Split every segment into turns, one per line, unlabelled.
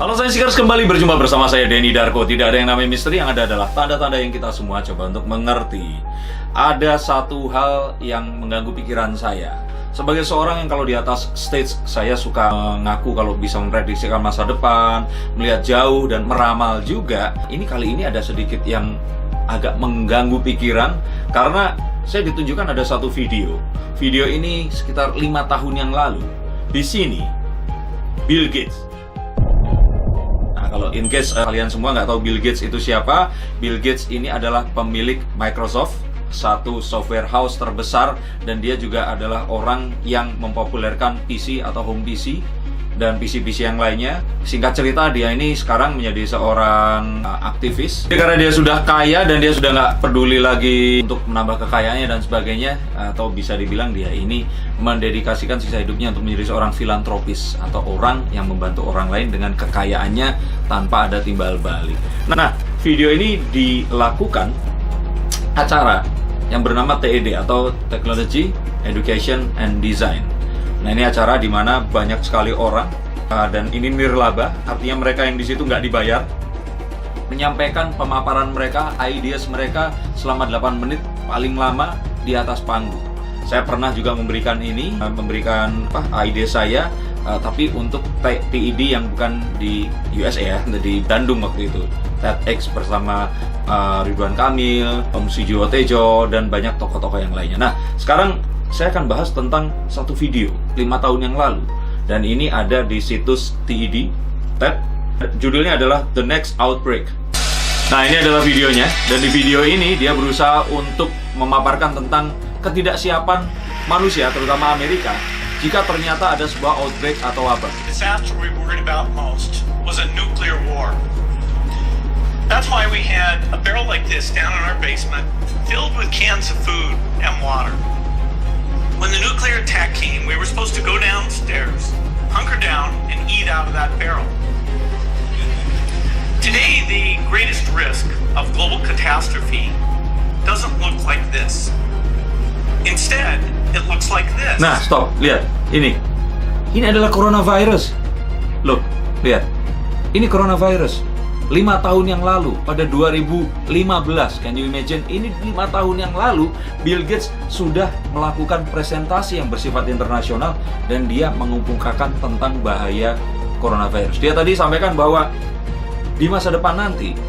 Halo saya Seekers, kembali berjumpa bersama saya Denny Darko. Tidak ada yang namanya misteri, yang ada adalah tanda-tanda yang kita semua coba untuk mengerti. Ada satu hal yang mengganggu pikiran saya. Sebagai seorang yang kalau di atas stage, saya suka mengaku kalau bisa memprediksikan masa depan, melihat jauh dan meramal juga. Kali ini ada sedikit yang agak mengganggu pikiran, karena saya ditunjukkan ada satu video. Video ini sekitar 5 tahun yang lalu. Di sini, Bill Gates. Kalau in case kalian semua nggak tahu Bill Gates itu siapa, Bill Gates ini adalah pemilik Microsoft, satu software house terbesar, dan dia juga adalah orang yang mempopulerkan PC atau home PC dan PC-PC yang lainnya. Singkat cerita, dia ini sekarang menjadi seorang aktivis. Jadi karena dia sudah kaya dan dia sudah nggak peduli lagi untuk menambah kekayaannya dan sebagainya, atau bisa dibilang dia ini mendedikasikan sisa hidupnya untuk menjadi seorang filantropis atau orang yang membantu orang lain dengan kekayaannya tanpa ada timbal balik. Nah, video ini dilakukan acara yang bernama TED atau Technology, Education, and Design. Nah, ini acara di mana banyak sekali orang dan ini nirlaba, artinya mereka yang di situ nggak dibayar, menyampaikan pemaparan mereka, ideas mereka selama 8 menit paling lama di atas panggung. Saya pernah juga memberikan ide saya, tapi untuk TED yang bukan di USA ya, di Bandung waktu itu, TEDx bersama Ridwan Kamil, Om Sujiwo Tejo, dan banyak tokoh-tokoh yang lainnya. Nah, sekarang saya akan bahas tentang satu video 5 tahun yang lalu, dan ini ada di situs TED. Judulnya adalah The Next Outbreak. Nah, ini adalah videonya, dan di video ini dia berusaha untuk memaparkan tentang ketidaksiapan manusia, terutama Amerika, jika ternyata ada sebuah outbreak atau wabah.
The disaster we worried about most was a nuclear war. That's why we had a barrel like this down in our basement, filled with cans of food and water. When the nuclear attack came, we were supposed to go downstairs, hunker down, and eat out of that barrel. Today, the greatest risk of global catastrophe doesn't look like this. Instead, it looks like this.
Nah, stop, lihat, ini adalah coronavirus. Loh, lihat, ini coronavirus. 5 tahun yang lalu, pada 2015, can you imagine? Ini 5 tahun yang lalu, Bill Gates sudah melakukan presentasi yang bersifat internasional, dan dia mengemukakan tentang bahaya coronavirus. Dia tadi sampaikan bahwa di masa depan nanti,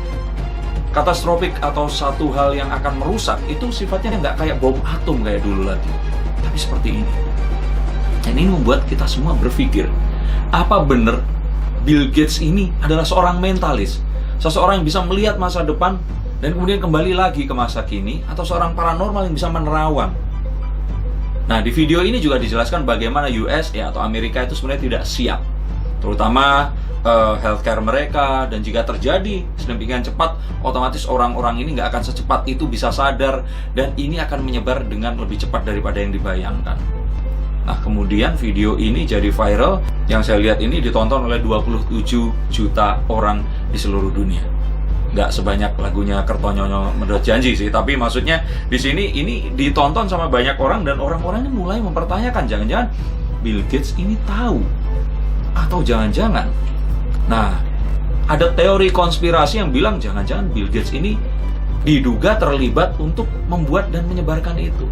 katastrofik atau satu hal yang akan merusak, itu sifatnya nggak kayak bom atom kayak dulu lagi, tapi seperti ini. Dan ini membuat kita semua berpikir, apa benar Bill Gates ini adalah seorang mentalis? Seseorang yang bisa melihat masa depan dan kemudian kembali lagi ke masa kini, atau seorang paranormal yang bisa menerawang? Nah, di video ini juga dijelaskan bagaimana US atau Amerika itu sebenarnya tidak siap, terutama healthcare mereka, dan jika terjadi sedemikian cepat, otomatis orang-orang ini nggak akan secepat itu bisa sadar, dan ini akan menyebar dengan lebih cepat daripada yang dibayangkan. Nah, kemudian video ini jadi viral. Yang saya lihat ini ditonton oleh 27 juta orang di seluruh dunia. Nggak sebanyak lagunya Kertonyonyo Medhot Janji sih, tapi maksudnya di sini ini ditonton sama banyak orang, dan orang-orangnya mulai mempertanyakan, jangan-jangan Bill Gates ini tahu, atau jangan-jangan. Nah, ada teori konspirasi yang bilang jangan-jangan Bill Gates ini diduga terlibat untuk membuat dan menyebarkan itu.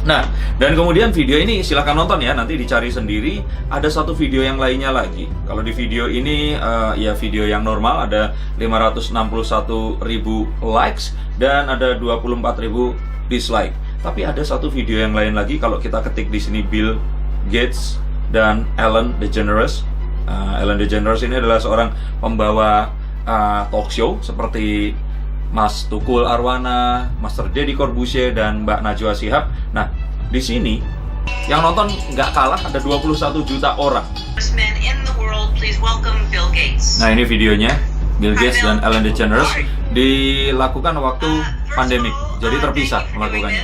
Nah, dan kemudian video ini silahkan nonton ya, nanti dicari sendiri. Ada satu video yang lainnya lagi. Kalau di video ini, ya video yang normal, ada 561.000 likes dan ada 24.000 dislike. Tapi ada satu video yang lain lagi, kalau kita ketik di sini Bill Gates dan Ellen DeGeneres. Ellen DeGeneres ini adalah seorang pembawa talk show seperti Mas Tukul Arwana, Master Deddy Corbuzier, dan Mbak Najwa Shihab. Nah, di sini yang nonton nggak kalah, ada 21 juta orang. Nah, ini videonya Bill Gates dan Ellen DeGeneres dilakukan waktu pandemik, jadi terpisah melakukannya.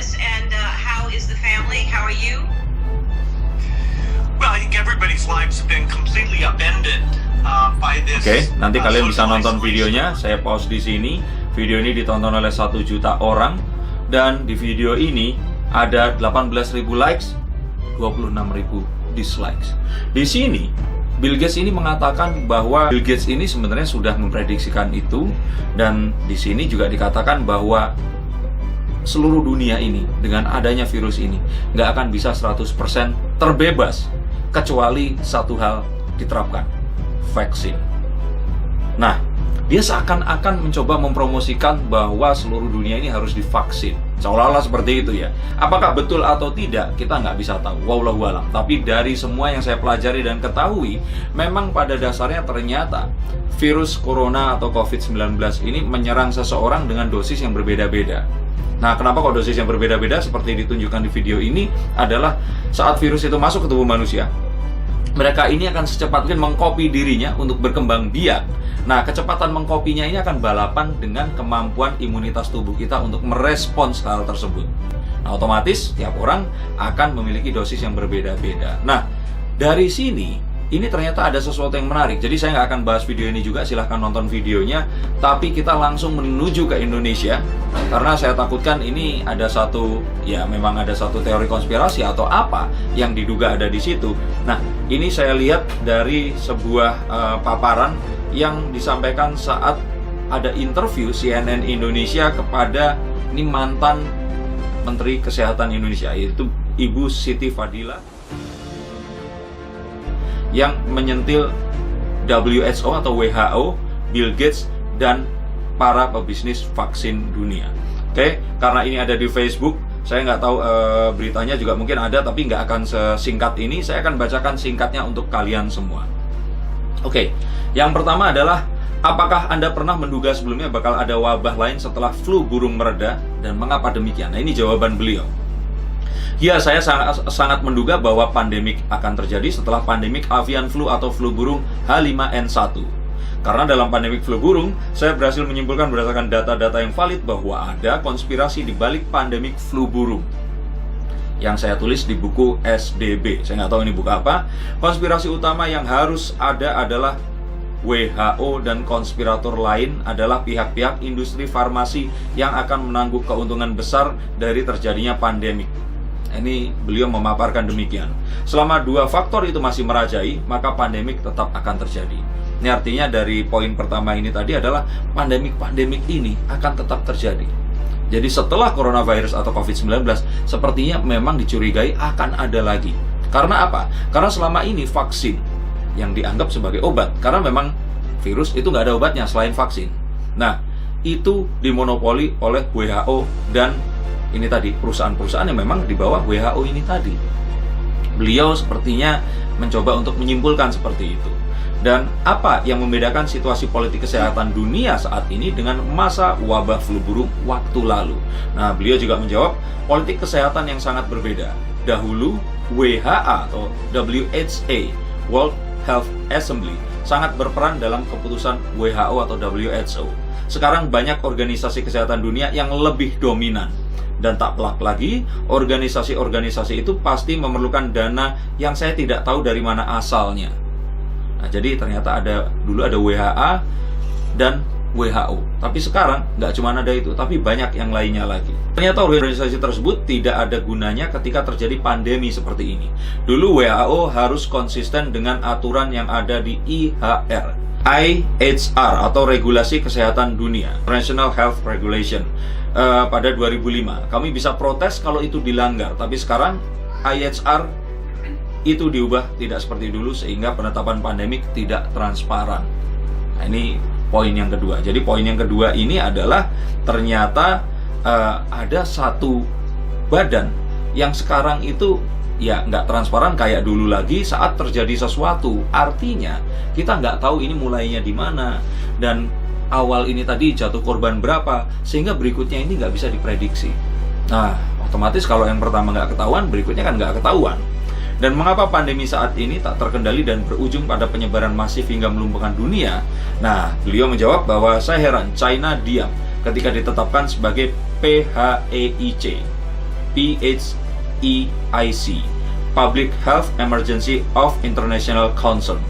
Oke, nanti kalian bisa nonton videonya. Saya pause di sini. Video ini ditonton oleh 1 juta orang, dan di video ini ada 18.000 likes, 26.000 dislikes. Di sini Bill Gates ini mengatakan bahwa Bill Gates ini sebenarnya sudah memprediksikan itu, dan di sini juga dikatakan bahwa seluruh dunia ini dengan adanya virus ini nggak akan bisa 100% terbebas kecuali satu hal diterapkan, vaksin. Nah, dia seakan-akan mencoba mempromosikan bahwa seluruh dunia ini harus divaksin, seolah-olah seperti itu ya. Apakah betul atau tidak, kita nggak bisa tahu, wallahu alam. Tapi dari semua yang saya pelajari dan ketahui, memang pada dasarnya ternyata virus corona atau COVID-19 ini menyerang seseorang dengan dosis yang berbeda-beda. Nah, kenapa kok dosis yang berbeda-beda? Seperti ditunjukkan di video ini adalah saat virus itu masuk ke tubuh manusia, mereka ini akan secepat mungkin mengcopy dirinya untuk berkembang biak. Nah, kecepatan mengkopinya ini akan balapan dengan kemampuan imunitas tubuh kita untuk merespons hal tersebut. Nah, otomatis tiap orang akan memiliki dosis yang berbeda-beda. Nah, dari sini ini ternyata ada sesuatu yang menarik. Jadi saya nggak akan bahas video ini juga, silahkan nonton videonya. Tapi kita langsung menuju ke Indonesia, karena saya takutkan ini ada satu, ya memang ada satu teori konspirasi atau apa yang diduga ada di situ. Nah, ini saya lihat dari sebuah paparan yang disampaikan saat ada interview CNN Indonesia kepada ini mantan Menteri Kesehatan Indonesia, yaitu Ibu Siti Fadila, yang menyentil WHO atau WHO, Bill Gates, dan para pebisnis vaksin dunia. Oke, karena ini ada di Facebook, saya nggak tahu beritanya juga mungkin ada, tapi nggak akan sesingkat ini. Saya akan bacakan singkatnya untuk kalian semua. Oke, yang pertama adalah, apakah Anda pernah menduga sebelumnya bakal ada wabah lain setelah flu burung mereda, dan mengapa demikian? Nah, ini jawaban beliau. Ya, saya sangat menduga bahwa pandemik akan terjadi setelah pandemik avian flu atau flu burung H5N1. Karena dalam pandemik flu burung, saya berhasil menyimpulkan berdasarkan data-data yang valid bahwa ada konspirasi di balik pandemik flu burung. Yang saya tulis di buku SDB. Saya nggak tahu ini buku apa. Konspirasi utama yang harus ada adalah WHO, dan konspirator lain adalah pihak-pihak industri farmasi yang akan menanggung keuntungan besar dari terjadinya pandemik. Ini beliau memaparkan demikian. Selama dua faktor itu masih merajai, maka pandemik tetap akan terjadi. Ini artinya dari poin pertama ini tadi adalah pandemik ini akan tetap terjadi. Jadi setelah coronavirus atau COVID-19, sepertinya memang dicurigai akan ada lagi. Karena apa? Karena selama ini vaksin yang dianggap sebagai obat, karena memang virus itu nggak ada obatnya selain vaksin. Nah, itu dimonopoli oleh WHO dan ini tadi perusahaan-perusahaan yang memang di bawah WHO ini tadi. Beliau sepertinya mencoba untuk menyimpulkan seperti itu. Dan apa yang membedakan situasi politik kesehatan dunia saat ini dengan masa wabah flu burung waktu lalu? Nah, beliau juga menjawab politik kesehatan yang sangat berbeda. Dahulu WHA atau WHA, World Health Assembly, sangat berperan dalam keputusan WHO atau WHO. Sekarang banyak organisasi kesehatan dunia yang lebih dominan. Dan tak pelak lagi, organisasi-organisasi itu pasti memerlukan dana yang saya tidak tahu dari mana asalnya. Nah, jadi ternyata dulu ada WHA dan WHO. Tapi sekarang nggak cuma ada itu, tapi banyak yang lainnya lagi. Ternyata organisasi tersebut tidak ada gunanya ketika terjadi pandemi seperti ini. Dulu WHO harus konsisten dengan aturan yang ada di IHR atau Regulasi Kesehatan Dunia, International Health Regulation, pada 2005. Kami bisa protes kalau itu dilanggar, tapi sekarang IHR itu diubah tidak seperti dulu sehingga penetapan pandemik tidak transparan. Nah, ini poin yang kedua. Jadi poin yang kedua ini adalah ternyata ada satu badan yang sekarang itu ya nggak transparan kayak dulu lagi saat terjadi sesuatu. Artinya kita nggak tahu ini mulainya di mana dan awal ini tadi jatuh korban berapa, sehingga berikutnya ini nggak bisa diprediksi. Nah, otomatis kalau yang pertama nggak ketahuan, berikutnya kan nggak ketahuan. Dan mengapa pandemi saat ini tak terkendali dan berujung pada penyebaran masif hingga melumpuhkan dunia? Nah, beliau menjawab bahwa saya heran China diam ketika ditetapkan sebagai PHEIC, Public Health Emergency of International Concern.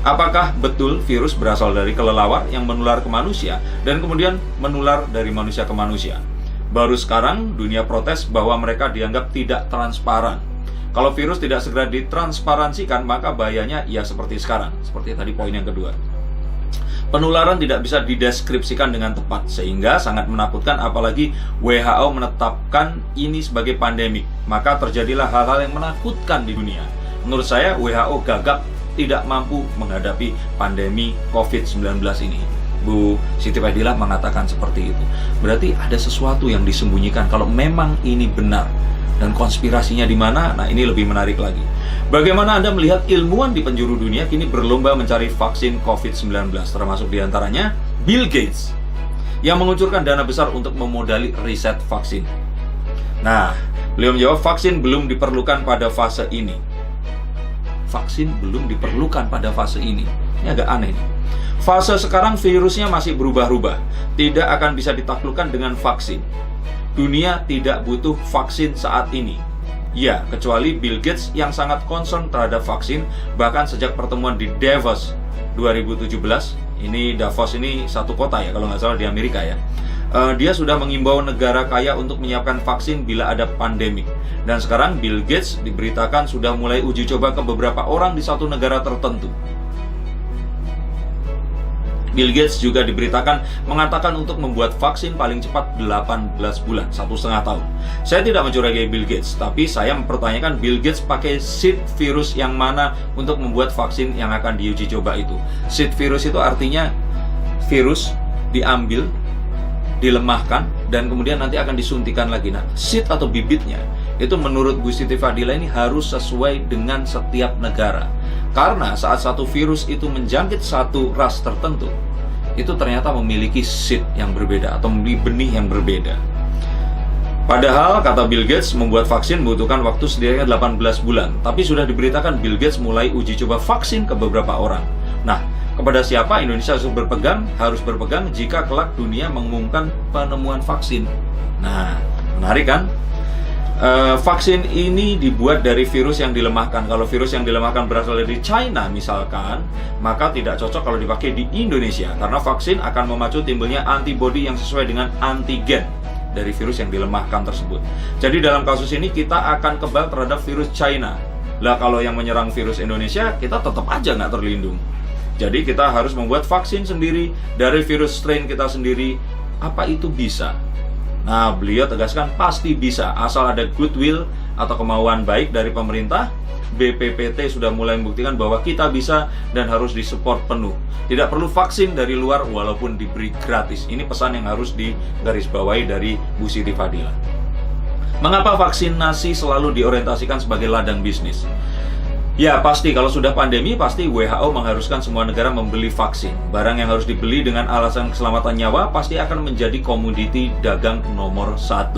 Apakah betul virus berasal dari kelelawar yang menular ke manusia dan kemudian menular dari manusia ke manusia? Baru sekarang dunia protes bahwa mereka dianggap tidak transparan. Kalau virus tidak segera ditransparansikan, maka bahayanya ya seperti sekarang. Seperti tadi poin yang kedua. Penularan tidak bisa dideskripsikan dengan tepat, sehingga sangat menakutkan, apalagi WHO menetapkan ini sebagai pandemik. Maka terjadilah hal-hal yang menakutkan di dunia. Menurut saya, WHO gagap tidak mampu menghadapi pandemi COVID-19 ini. Bu Siti Fadila mengatakan seperti itu. Berarti ada sesuatu yang disembunyikan kalau memang ini benar. Dan konspirasinya di mana? Nah, ini lebih menarik lagi. Bagaimana Anda melihat ilmuwan di penjuru dunia kini berlomba mencari vaksin COVID-19, termasuk diantaranya Bill Gates, yang mengucurkan dana besar untuk memodali riset vaksin. Nah, beliau menjawab vaksin belum diperlukan pada fase ini. Vaksin belum diperlukan pada fase ini. Ini agak aneh nih. Fase sekarang virusnya masih berubah-ubah, tidak akan bisa ditaklukkan dengan vaksin. Dunia tidak butuh vaksin saat ini. Ya, kecuali Bill Gates yang sangat concern terhadap vaksin, bahkan sejak pertemuan di Davos 2017. Ini Davos ini satu kota ya, kalau nggak salah di Amerika ya. Dia sudah mengimbau negara kaya untuk menyiapkan vaksin bila ada pandemik. Dan sekarang Bill Gates diberitakan sudah mulai uji coba ke beberapa orang di satu negara tertentu. Bill Gates juga diberitakan mengatakan untuk membuat vaksin paling cepat 18 bulan, 1,5 tahun. Saya tidak mencurigai Bill Gates, tapi saya mempertanyakan Bill Gates pakai seed virus yang mana untuk membuat vaksin yang akan diuji coba itu. Seed virus itu artinya virus diambil, dilemahkan, dan kemudian nanti akan disuntikan lagi. Nah, seed atau bibitnya itu menurut Bu Siti Fadila ini harus sesuai dengan setiap negara. Karena saat satu virus itu menjangkit satu ras tertentu, itu ternyata memiliki seed yang berbeda atau memiliki benih yang berbeda. Padahal, kata Bill Gates, membuat vaksin membutuhkan waktu setidaknya 18 bulan. Tapi sudah diberitakan Bill Gates mulai uji coba vaksin ke beberapa orang. Nah, kepada siapa Indonesia harus berpegang jika kelak dunia mengumumkan penemuan vaksin. Nah, menarik kan? Vaksin ini dibuat dari virus yang dilemahkan. Kalau virus yang dilemahkan berasal dari China misalkan, maka tidak cocok kalau dipakai di Indonesia, karena vaksin akan memacu timbulnya antibodi yang sesuai dengan antigen dari virus yang dilemahkan tersebut. Jadi dalam kasus ini kita akan kebal terhadap virus China. Lah kalau yang menyerang virus Indonesia, kita tetap aja nggak terlindung. Jadi kita harus membuat vaksin sendiri dari virus strain kita sendiri. Apa itu bisa? Nah, beliau tegaskan pasti bisa, asal ada goodwill atau kemauan baik dari pemerintah. BPPT sudah mulai membuktikan bahwa kita bisa dan harus disupport penuh. Tidak perlu vaksin dari luar walaupun diberi gratis. Ini pesan yang harus digarisbawahi dari Bu Siti Fadila. Mengapa vaksinasi selalu diorientasikan sebagai ladang bisnis? Ya pasti, kalau sudah pandemi pasti WHO mengharuskan semua negara membeli vaksin. Barang yang harus dibeli dengan alasan keselamatan nyawa pasti akan menjadi komoditi dagang nomor 1.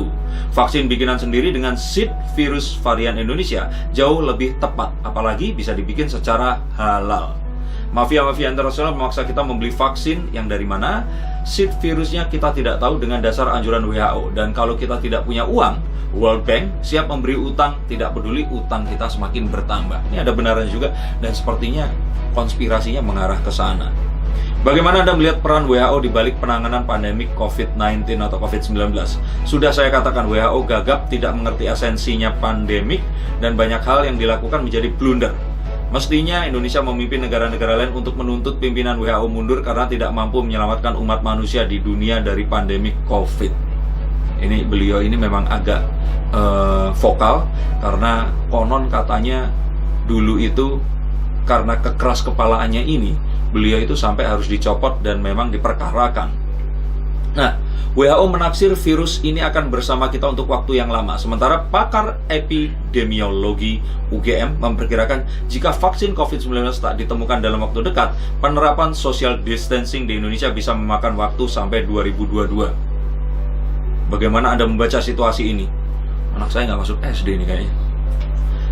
Vaksin bikinan sendiri dengan seed virus varian Indonesia jauh lebih tepat, apalagi bisa dibikin secara halal. Mafia-mafia internasional memaksa kita membeli vaksin yang dari mana? Seed virusnya kita tidak tahu dengan dasar anjuran WHO. Dan kalau kita tidak punya uang, World Bank siap memberi utang, tidak peduli utang kita semakin bertambah. Ini ada benarnya juga, dan sepertinya konspirasinya mengarah ke sana. Bagaimana Anda melihat peran WHO di balik penanganan pandemi COVID-19 atau COVID-19? Sudah saya katakan, WHO gagap, tidak mengerti esensinya pandemik, dan banyak hal yang dilakukan menjadi blunder. Mestinya Indonesia memimpin negara-negara lain untuk menuntut pimpinan WHO mundur karena tidak mampu menyelamatkan umat manusia di dunia dari pandemi COVID. Ini beliau ini memang agak vokal, karena konon katanya dulu itu karena kekeras kepalaannya ini, beliau itu sampai harus dicopot dan memang diperkarakan. Nah, WHO menaksir virus ini akan bersama kita untuk waktu yang lama. Sementara pakar epidemiologi UGM memperkirakan jika vaksin COVID-19 tak ditemukan dalam waktu dekat, penerapan social distancing di Indonesia bisa memakan waktu sampai 2022. Bagaimana Anda membaca situasi ini? Anak saya nggak masuk SD nih kayaknya.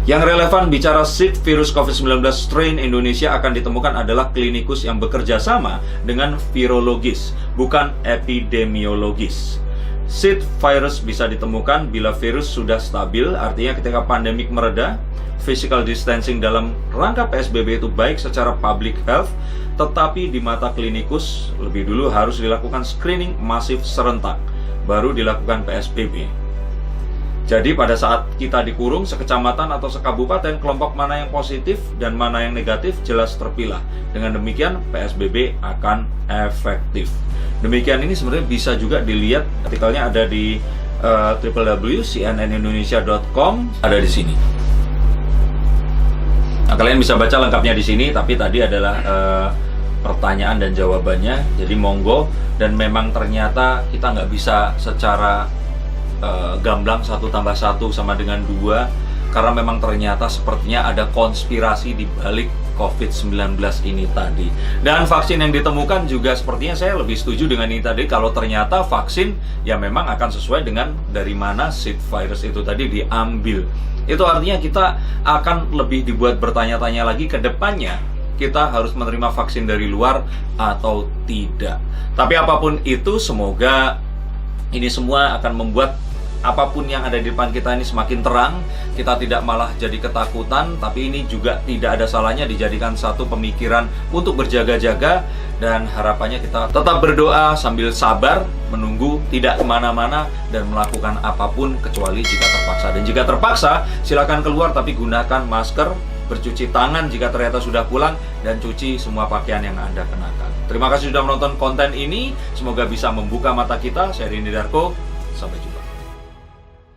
Yang relevan bicara seed virus COVID-19 strain Indonesia akan ditemukan adalah klinikus yang bekerja sama dengan virologis, bukan epidemiologis. Seed virus bisa ditemukan bila virus sudah stabil, artinya ketika pandemik mereda. Physical distancing dalam rangka PSBB itu baik secara public health, tetapi di mata klinikus lebih dulu harus dilakukan screening masif serentak, baru dilakukan PSBB. Jadi pada saat kita dikurung, sekecamatan atau sekabupaten, kelompok mana yang positif dan mana yang negatif jelas terpilah. Dengan demikian PSBB akan efektif. Demikian ini sebenarnya bisa juga dilihat, artikelnya ada di www.cnnindonesia.com, ada di sini. Nah, kalian bisa baca lengkapnya di sini, tapi tadi adalah pertanyaan dan jawabannya. Jadi monggo, dan memang ternyata kita nggak bisa secara gamblang 1 tambah 1 sama dengan 2, karena memang ternyata sepertinya ada konspirasi di balik COVID-19 ini tadi. Dan vaksin yang ditemukan juga sepertinya saya lebih setuju dengan ini tadi, kalau ternyata vaksin ya memang akan sesuai dengan dari mana seed virus itu tadi diambil. Itu artinya kita akan lebih dibuat bertanya-tanya lagi ke depannya, kita harus menerima vaksin dari luar atau tidak. Tapi apapun itu, semoga ini semua akan membuat apapun yang ada di depan kita ini semakin terang. Kita tidak malah jadi ketakutan, tapi ini juga tidak ada salahnya dijadikan satu pemikiran untuk berjaga-jaga. Dan harapannya kita tetap berdoa sambil sabar, menunggu, tidak kemana-mana, dan melakukan apapun kecuali jika terpaksa. Dan jika terpaksa, silakan keluar, tapi gunakan masker, bercuci tangan jika ternyata sudah pulang, dan cuci semua pakaian yang Anda kenakan. Terima kasih sudah menonton konten ini. Semoga bisa membuka mata kita. Saya Denny Darko. Sampai jumpa.